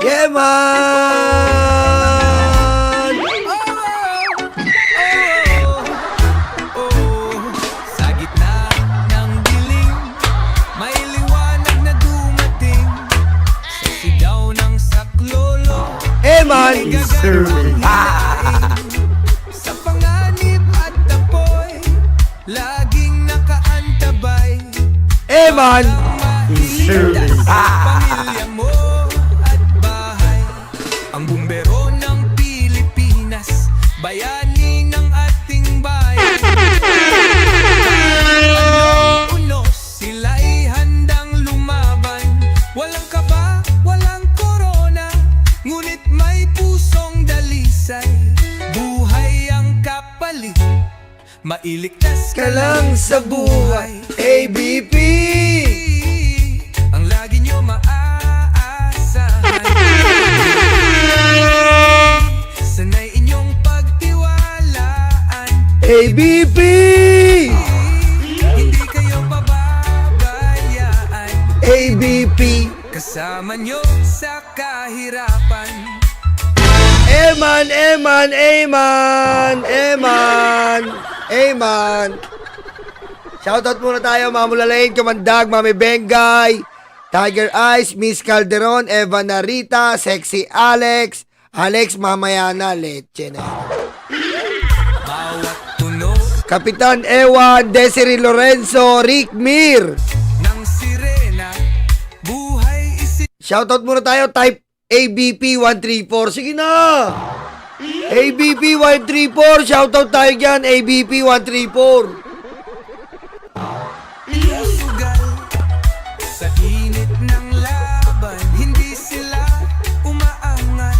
Yeah, man! Sa gitna ng dilim, may liwanag na dumating. Sa sigaw ng saklolo, Eh, man! Sir! sa panganib at tapoy, laging nakaantabay. Eh, man! Sir! Pamilya mo at bahay. Ang bumbero ng Pilipinas, bayani ng ating bayan. Anong unos, sila'y handang lumaban. Walang kaba, walang korona, ngunit may pusong dalisay. Buhay ang kapalit, mailigtas Ka lang sa buhay, ABP! ang lagi nyo maaasahan. Sanay inyong pagtiwalaan, ABP! hindi kayo pababayaan. ABP! Kasama nyo sa kahirapan. Eman, Eman, Eman, Eman, Eman. Shoutout muna tayo, Mamulalain, Kamandag, Mami Bengay, Tiger Eyes, Miss Calderon, Eva Narita, Sexy Alex, Alex Mamayana, Leche na. Bawat tunog Kapitan Ewan, Desiree Lorenzo, Rick Mir. ng sirena, buhay isip. Shoutout muna tayo, type ABP 134. Sige na! ABP 134, shoutout tayo dyan, ABP 134. Sugal sa init ng laban, hindi sila umaangal.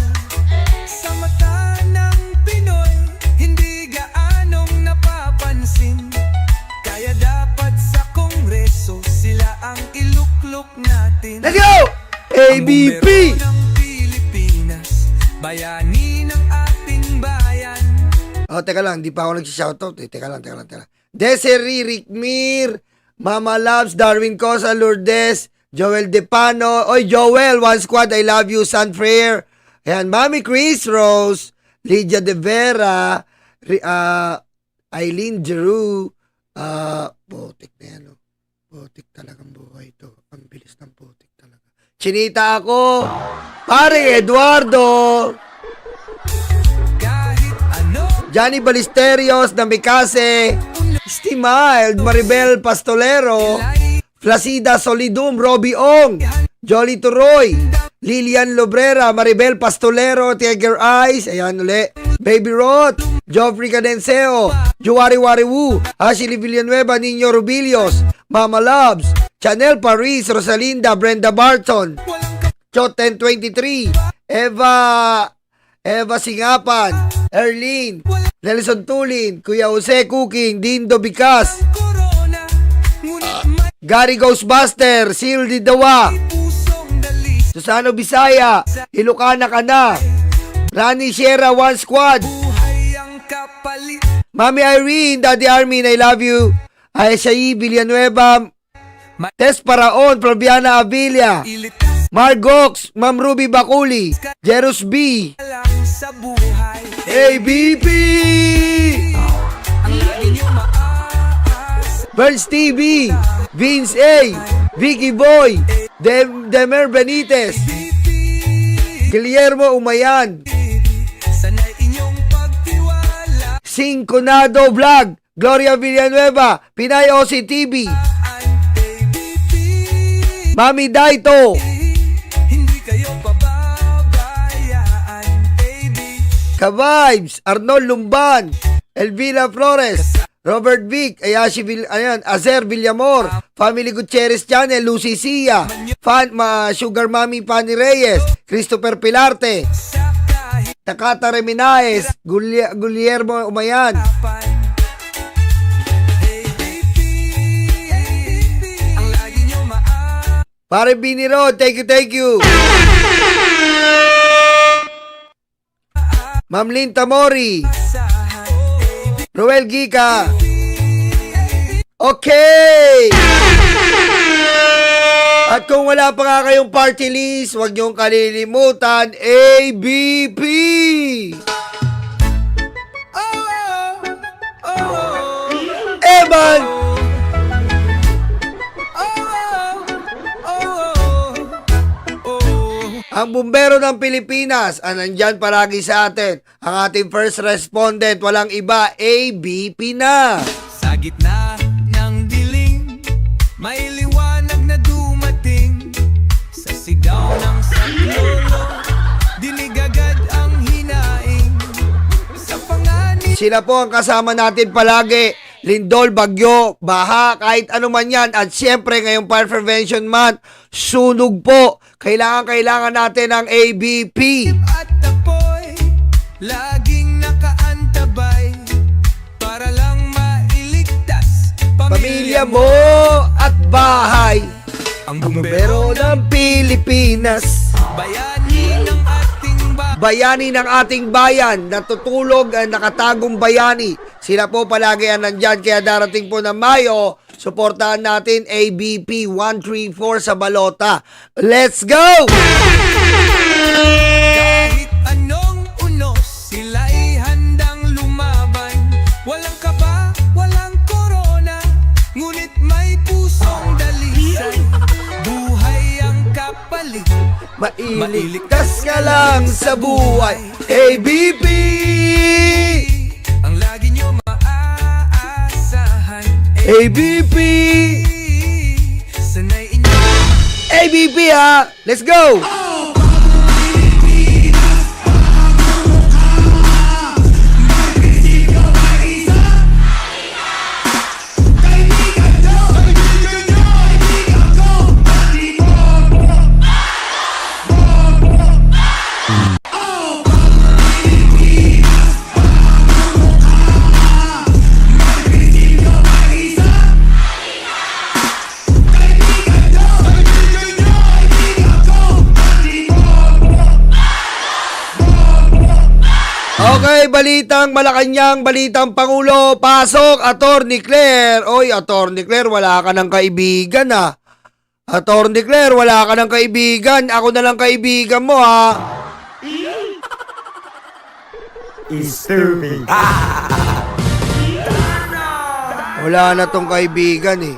Sa mata ng Pinoy, hindi gaanong napapansin. Kaya dapat sa Kongreso, sila ang iluklok natin. Let's go! Ang ABP! bumbero ng Pilipinas, bayani ng ating bayan. Oh, teka lang, di pa ako nag-shoutout eh. Teka lang. Desiree, Rick Mir, Mama Loves, Darwin Cosa, Lourdes, Joel Depano. Oy, Joel, One Squad, I love you, San Freire. Ayan, Mami Chris Rose, Lydia De Vera, Eileen Giroux. Putik na yan, oh. Putik talagang buhay ito. Ang bilis ng putik talaga. Chinita ako. Pare Eduardo. Kahit ano, Johnny Balisterios, Namikase, Stimild, Maribel Pastolero, Flacida Solidum, Robbie Ong, Jolly Turoy, Lilian Lobrera, Maribel Pastolero, Tiger Eyes, ayan uli, Baby Roth, Joffrey Cadenseo, Juwari Wariwu, Ashley Villanueva, Nino Rubilios, Mama Loves, Chanel Paris, Rosalinda, Brenda Barton, Chot 1023, Eva Singapan, Erlene, Nelson Tulin, Kuya Jose Cooking, Dindo Bicas, corona, ngunit may Gary Ghostbuster, Sildy Dawa, pusong dalis. Susano Bisaya, Ilocana ka na, Rani Sierra, One Squad, Buhay ang kapalit, Mami Irene, Daddy Armin, I love you, Aishayi Villanueva, Tess Paraon, Proviana Avilla, ilitas Margox, Ma'am Ruby Bakuli, Jerus B, lang sa buhay. ABP, Ang lagi nyo maaas, Burns TV, Vince A, Vicky Boy, Demer Benitez, Guillermo Umayan, sanay inyong pagtiwala. Cinconado Vlog, Gloria Villanueva, Pinay OC TV, Mami Daito, Hindi kayo pababayaan, baby. Ka-Vibes, Arnold Lumban, Elvira Flores, Robert Vic, Azer Villamor, Family Gutierrez Channel, Lucy Sia, Sugar Mami Fanny Reyes, Christopher Pilarte, Sa kahit Takata Reminaes, Guillermo Umayan, hey baby, ang lagi nyo Pare Biniro, thank you. Ma'am Linta Mori, maasahan. Roel Gica. Okay! At kung wala pa nga kayong party list, huwag niyong kalilimutan, ABP! Oh, oh, oh, Eman! Ang bumbero ng Pilipinas, nandyan palagi sa atin. Ang ating first respondent, walang iba, ABP na. Sa gitna ng dilim, may liwanag na dumating. Sa sigaw ng saklolo, dinig agad ang hinaing. Sa panganib, Sila po ang kasama natin palagi. Lindol, bagyo, baha, kahit ano man yan. At syempre, ngayong Fire Prevention Month, sunog po. Kailangan natin ang ABP. at apoy, laging nakaantabay para lang mailigtas Pamilya mo at bahay. Ang Bumbero ng Pilipinas. bayani ng ating Bayani ng ating bayan, natutulog ang nakatagong bayani. Sila po palagi ang nandyan, kaya darating po ng Mayo, suportahan natin ABP 134 sa balota. Let's go! Kahit anong unos, sila'y handang lumaban. Walang kaba, walang korona, ngunit may pusong dalisay. Buhay ang kapalit, Mailigtas ka lang sa buhay, ABP! ang lagi nyo maaasahan. ABP! Sanay inyo ABP ha! Let's go! Okay, balitang Malacanang, balitang Pangulo, pasok, Attorney Claire. Oy, Attorney Claire, wala ka ng kaibigan ha. Attorney Claire, wala ka ng kaibigan. Ako na lang kaibigan mo ha. Stupid. Wala na tong kaibigan eh.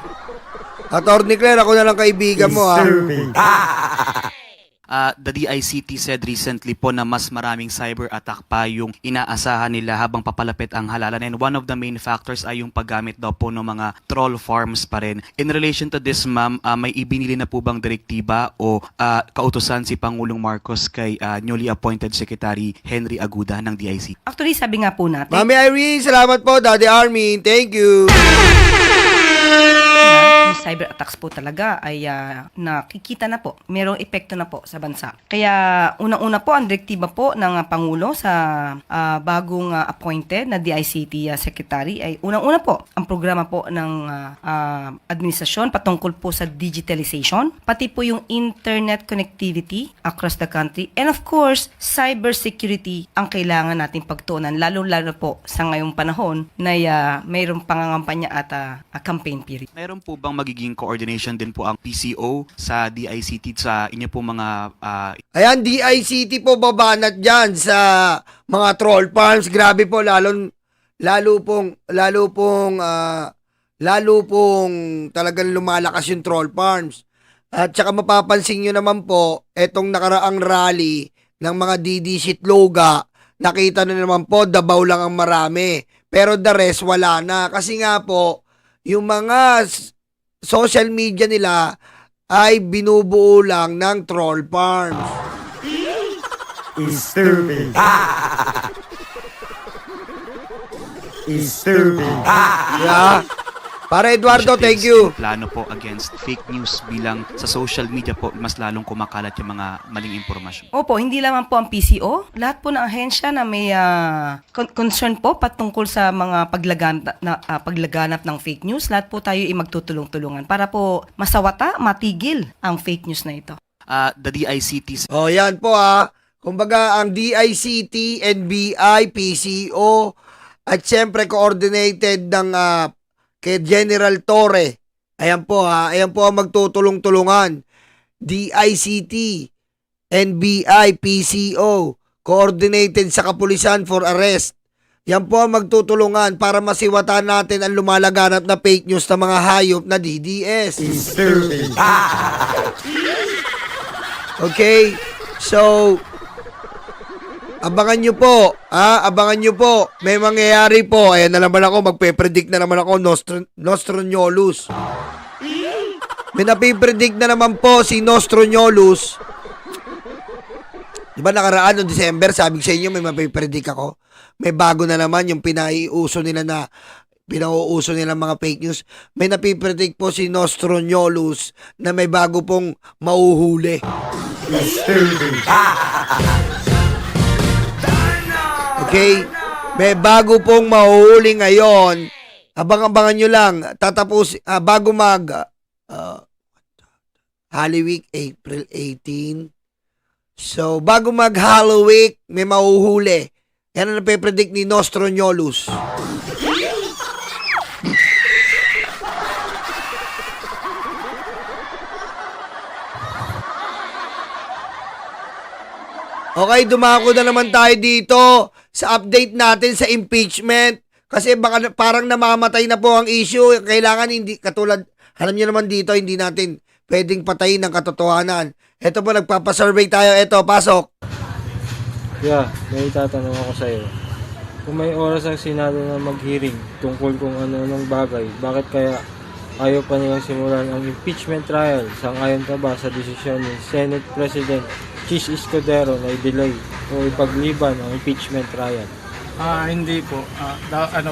Attorney Claire, ako na lang kaibigan mo ha. Stupid. The DICT said recently po na mas maraming cyber attack pa yung inaasahan nila habang papalapit ang halalan. And one of the main factors ay yung paggamit daw po ng mga troll farms pa rin. In relation to this, ma'am, may ibinili na po bang direktiba o kautusan si Pangulong Marcos kay newly appointed Secretary Henry Aguda ng DICT? Actually, sabi nga po natin, Mami Irene, salamat po, Daddy Armin. Thank you. yung cyber attacks po talaga ay nakikita na po, mayroong epekto na po sa bansa. Kaya unang-una po ang direktiba po ng Pangulo sa bagong appointed na DICT Secretary ay unang-una po ang programa po ng administrasyon patungkol po sa digitalization, pati po yung internet connectivity across the country, and of course, cyber security ang kailangan nating pagtuunan, lalo-lalo po sa ngayong panahon na mayroong pangangampanya at campaign period. Meron po bang magiging coordination din po ang PCO sa DICT sa inyo po mga Ayan, DICT po babanat dyan sa mga troll farms. Grabe po, lalo pong talagang lumalakas yung troll farms. At saka mapapansin nyo naman po, etong nakaraang rally ng mga DD Sitloga, nakita na naman po, Davao lang ang marami. Pero the rest, wala na. Kasi nga po, yung mga social media nila ay binubuo lang ng troll farms. Stupid. Stupid. Yeah. Para Eduardo, thank you. plano po against fake news bilang sa social media po mas lalong kumakalat yung mga maling impormasyon. Opo, hindi lamang po ang PCO. Lahat po ng ahensya na may concern po patungkol sa mga paglaganap ng fake news, lahat po tayo ay magtutulong-tulungan para po masawata, matigil ang fake news na ito. The DICT Oh, yan po Kumbaga, ang DICT, NBI, PCO, at syempre coordinated ng kay General Torre Ayan po ha, ayan po ang magtutulong-tulungan. DICT, NBI, PCO, coordinated sa kapulisan for arrest. Yan po ang magtutulungan para masiwatan natin ang lumalaganap na fake news ng mga hayop na DDS. Stupid. Okay? So, abangan nyo po. Abangan nyo po. May mangyayari po. Ayan na naman ako. Magpe-predict na naman ako. Nostroniolus. May napipredict na naman po si Nostroniolus. Diba nakaraan noong December, sabi ko sa inyo, may mapipredict ako. May bago na naman yung pinauuso nila mga fake news. May napipredict po si Nostroniolus na may bago pong mauhuli. Okay? May bago pong mauhuli ngayon. Abang-abangan nyo lang. Bago Holy Week, April 18. So, bago mag-Holy Week, may mauhuli. Yan ang napipredict ni Nostroniolus. Okay, dumako na naman tayo dito sa update natin sa impeachment. Kasi baka parang namamatay na po ang issue. Kailangan hindi, katulad, alam niyo naman dito, hindi natin pwedeng patayin ng katotohanan. Ito po, nagpapasurvey tayo. Ito, pasok. Yeah, may tatanong ako sa iyo. Kung may oras ang Senado na mag-hearing tungkol kung ano-anong bagay, bakit kaya ayaw pa nilang simulan ang impeachment trial? Sang-ayon ka ba sa desisyon ni Senate President Chis Escudero na i-delay o ipagliban ang impeachment trial? Hindi po.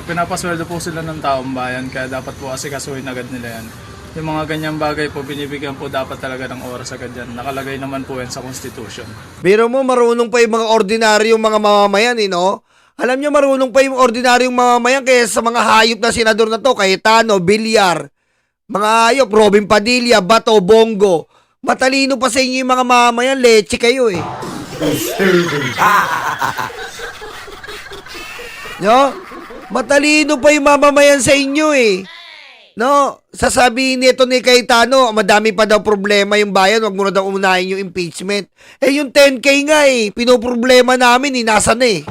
Pinapasweldo po sila ng taong bayan kaya dapat po asikasuhin agad nila yan. Yung mga ganyang bagay po, binibigyan po dapat talaga ng oras agad yan. Nakalagay naman po yan sa Constitution. Biro mo, marunong pa yung mga ordinaryong mga mamamayan, no? Alam nyo, marunong pa yung ordinaryong mamamayan kaya sa mga hayop na senador na to, Cayetano, Villar, mga hayop, Robin Padilla, Bato, Bongo. Matalino pa sa inyo yung mga mamamayan, leche kayo eh. No? Matalino pa yung mamamayan sa inyo eh. No, sasabihin nito ni Cayetano, madami pa daw problema yung bayan, wag mo na daw unahin yung impeachment. Eh yung 10K nga eh, pinoproblema namin eh, nasa na eh.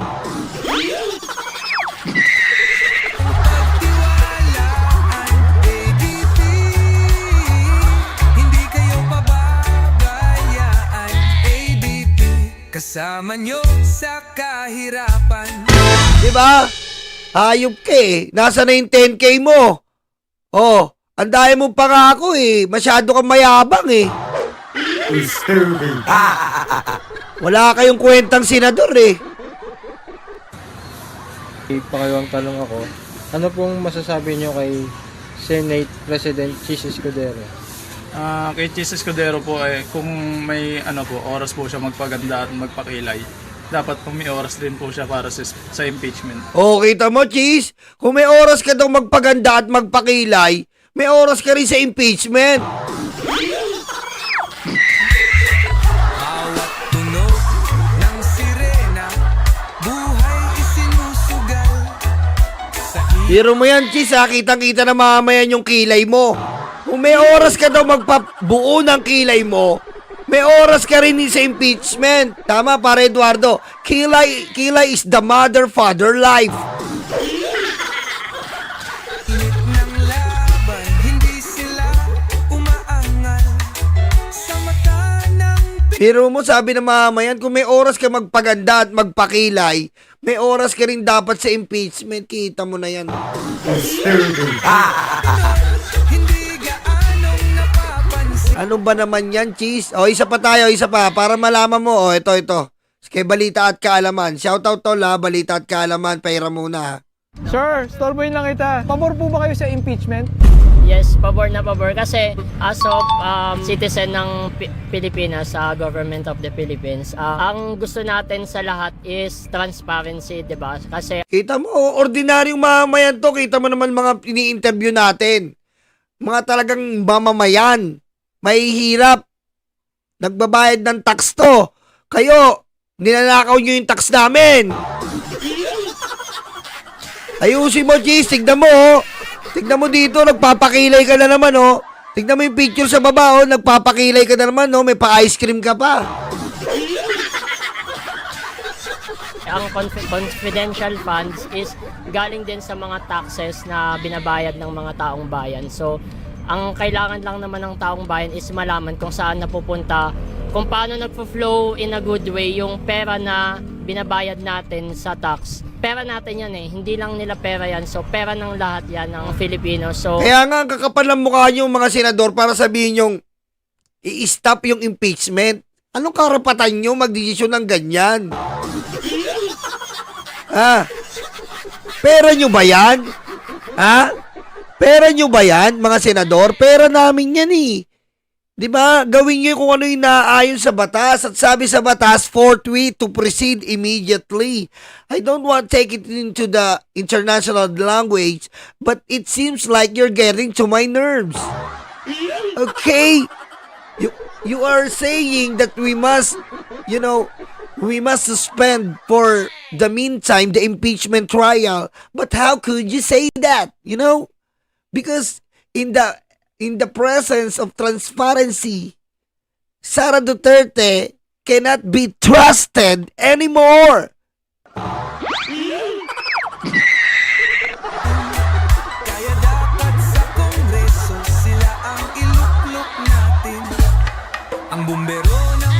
ABP, hindi kayo pababayaan. ABP, kasama nyo sa kahirapan. Diba? Hayop ka eh, nasa na yung 10K mo? Oh, ang dami mong pangako eh. Masyado kang mayabang eh. Stupid. Wala kayong kwentang senador eh. Ipakalawang tanong ako, ano pong masasabi niyo kay Senate President Chis Escudero? Kay Chis Escudero po kung may oras po siya magpaganda at magpakilay, dapat po may oras din po siya para sa impeachment. Oh, kita mo, Cheese? Kung may oras ka daw magpaganda at magpakilay, may oras ka rin sa impeachment. Bawat tunog ng sirena, buhay isinusugal. Sa Biro mo yan, Cheese, ha? Kitang-kita na mamayan yung kilay mo. Kung may oras ka daw magpabuo ng kilay mo, may oras ka rin sa impeachment. Tama, pare Eduardo. Kilay is the mother, father, life. init ng laban, hindi sila umaangal. Sa mata ng Pero mo, sabi ng mamayan, kung may oras ka magpaganda at magpakilay, may oras ka rin dapat sa impeachment. Kita mo na yan. hindi gaanong napapansin. Ano ba naman yan, Cheese? O, isa pa tayo, isa pa. Para malaman mo. O, ito. Kay Balita at Kaalaman. Shoutout to la, Balita at Kaalaman. Paira muna, ha. Sir, storboy lang kita. Pabor po ba kayo sa impeachment? Yes, pabor na pabor kasi as of citizen ng Pilipinas, government of the Philippines, ang gusto natin sa lahat is transparency, 'di ba? Kasi Kita mo, ordinaryong mamamayan to. Kita mo naman mga ini-interview natin. Mga talagang mamamayan. Mahihirap. Nagbabayad ng tax to. Kayo, ninanakaw nyo yung tax namin. Ayusin mo, Cheese. Tignan mo, oh. Tignan mo dito, nagpapakilay ka na naman, oh. Tignan mo yung picture sa baba, oh. Nagpapakilay ka na naman, oh. May pa-ice cream ka pa. Ang confidential funds is galing din sa mga taxes na binabayad ng mga taong bayan. So, ang kailangan lang naman ng taong bayan is malaman kung saan napupunta, kung paano nagpo-flow in a good way yung pera na binabayad natin sa tax. Pera natin yan eh, hindi lang nila pera yan. So, pera ng lahat yan ng Filipino. So, Kaya nga, ang kakapal ng mukha nyo, mga senador, para sabihin yung i-stop yung impeachment. Anong karapatan nyo magdesisyon ng ganyan? Ha? Pera nyo ba yan? Ha? Pera nyo ba yan, mga senador? Pera namin yan eh. Di ba? Gawin nyo kung ano yung naayon sa batas. At sabi sa batas, forthwith to proceed immediately. I don't want to take it into the international language, but it seems like you're getting to my nerves. Okay? You are saying that we must, we must suspend for the meantime the impeachment trial. But how could you say that? Because in the presence of transparency, Sara Duterte cannot be trusted anymore. Kaya dapat sa Kongreso sila ang iluklok natin. Ang bumbero ng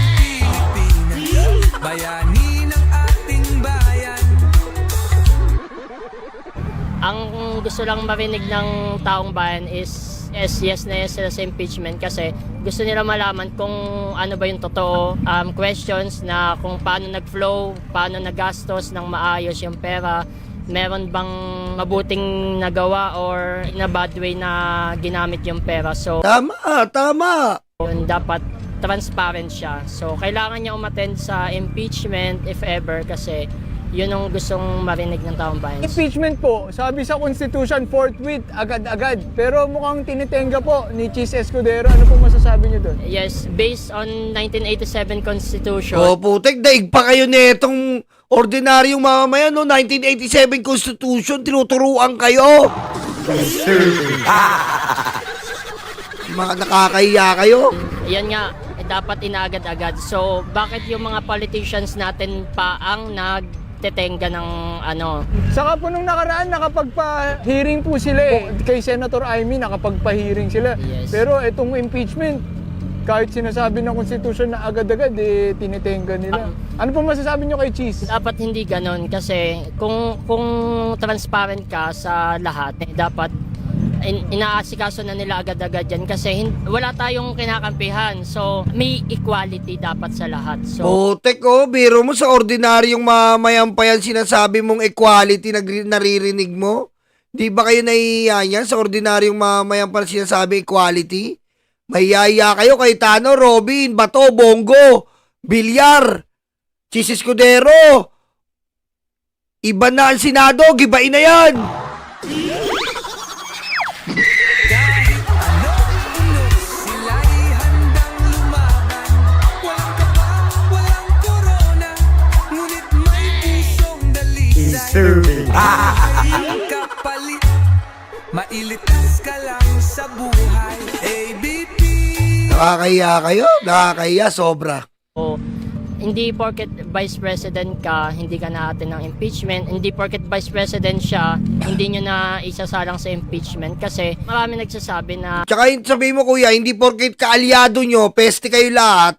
Pilipinas, bayani ng ating bayan. ang gusto lang marinig ng taong bayan is yes na yes sila sa impeachment kasi gusto nila malaman kung ano ba yung totoo, questions na kung paano nag-flow, paano nagastos ng maayos yung pera, meron bang mabuting nagawa or in a bad way na ginamit yung pera. So, Tama. yun, dapat transparent siya. So, kailangan niya umattend sa impeachment if ever kasi yun ang gustong marinig ng taong bayan. Impeachment po, sabi sa Constitution, forthwith, agad-agad. Pero mukhang tinitenga po ni Cheese Escudero. Ano po masasabi niyo doon? Yes, based on 1987 Constitution. O putek, daig pa kayo netong ordinaryong mamamayan, no? 1987 Constitution, tinuturuan kayo. Mga nakakahiya kayo. Yan nga, dapat inaagad-agad. So, bakit yung mga politicians natin pa ang nagtetenga ng ano? Saka po nung nakaraan, nakapagpa-hearing po sila eh. Kay Senator Amy, nakapagpa-hearing sila. Yes. Pero itong impeachment, kahit sinasabi ng Constitution na agad-agad, tinitenga nila. Ano po masasabi nyo kay Cheese? Dapat hindi ganon kasi kung transparent ka sa lahat, dapat inaasikaso na nila agad-agad yan kasi wala tayong kinakampihan. So, may equality dapat sa lahat. So, Putek, biro mo sa ordinaryong mamamayan pa yan sinasabi mong equality naririnig mo? Di ba kayo nahihiya yan sa ordinaryong mamamayan pa sinasabi equality? Mahihiya kayo kay Tano, Robin, Bato, Bongo, Bilyar, Cheese Escudero. Iba na ang Senado, gibain na yan. Kahit anong unos, sila'y handang lumaban. Walang kaba, walang korona, ngunit may pusong dalisay. Ang kapalit, mailitas ka lang sa buhay. ABP. Nakakahiya kayo? Nakakahiya, sobra. hindi porket vice president ka, hindi ka natin ng impeachment. Hindi porket vice president siya, hindi nyo na isasalang sa impeachment. Kasi marami nagsasabi na Tsaka sabihin mo kuya, hindi porket kaalyado nyo, peste kayo lahat,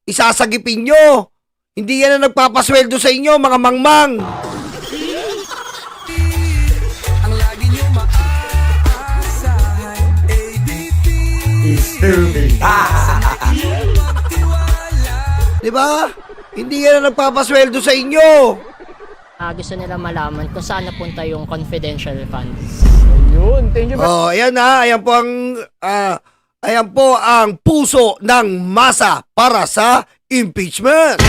isasagipin nyo. Hindi yan ang nagpapasweldo sa inyo, mga mangmang. Ang lagi nyo maaasahan. ABP. Stupid. Diba? Hindi yan ang nagpapasweldo sa inyo. gusto nila malaman kung saan napunta yung confidential funds. Yun, thank you. Oh, ayan na, ayan po ang puso ng masa para sa impeachment.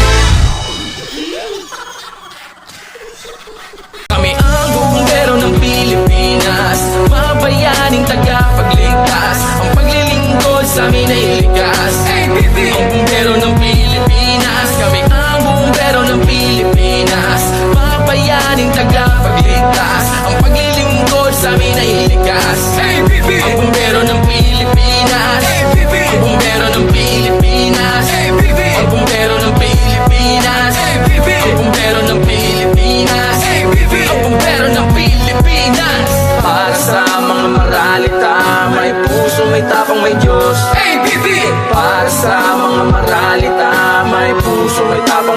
Kami ang bumbero ng Pilipinas, mga bayaning tagapagligtas. Ang paglilingkod sa amin ay likas. Ang bumbero ng Pilipinas, kami ang bumbero ng Pilipinas, mga bayaning tagapagligtas. Ang paglilingkod sa amin ay likas.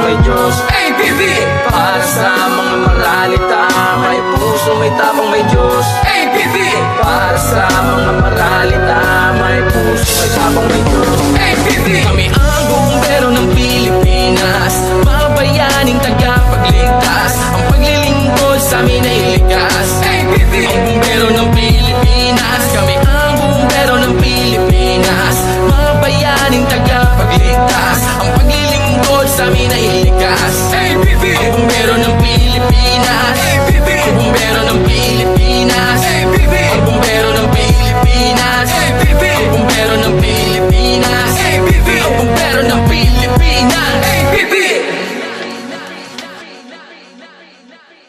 may Diyos. ABB! Para sa mga maralita, may puso, may tapang, may Diyos. ABB! Para sa mga maralita, may puso, may tapang, may Diyos. ABB! Kami ang bumbero ng Pilipinas, mga bayaning tagapagligtas. Ang paglilingkod sa amin ay likas. ABB! Ang bumbero ng Pilipinas, kami ang bumbero ng Pilipinas, mga bayaning tagapagligtas. Ang paglilingkod sa amin ay likas. ABB! Ang bumbero ng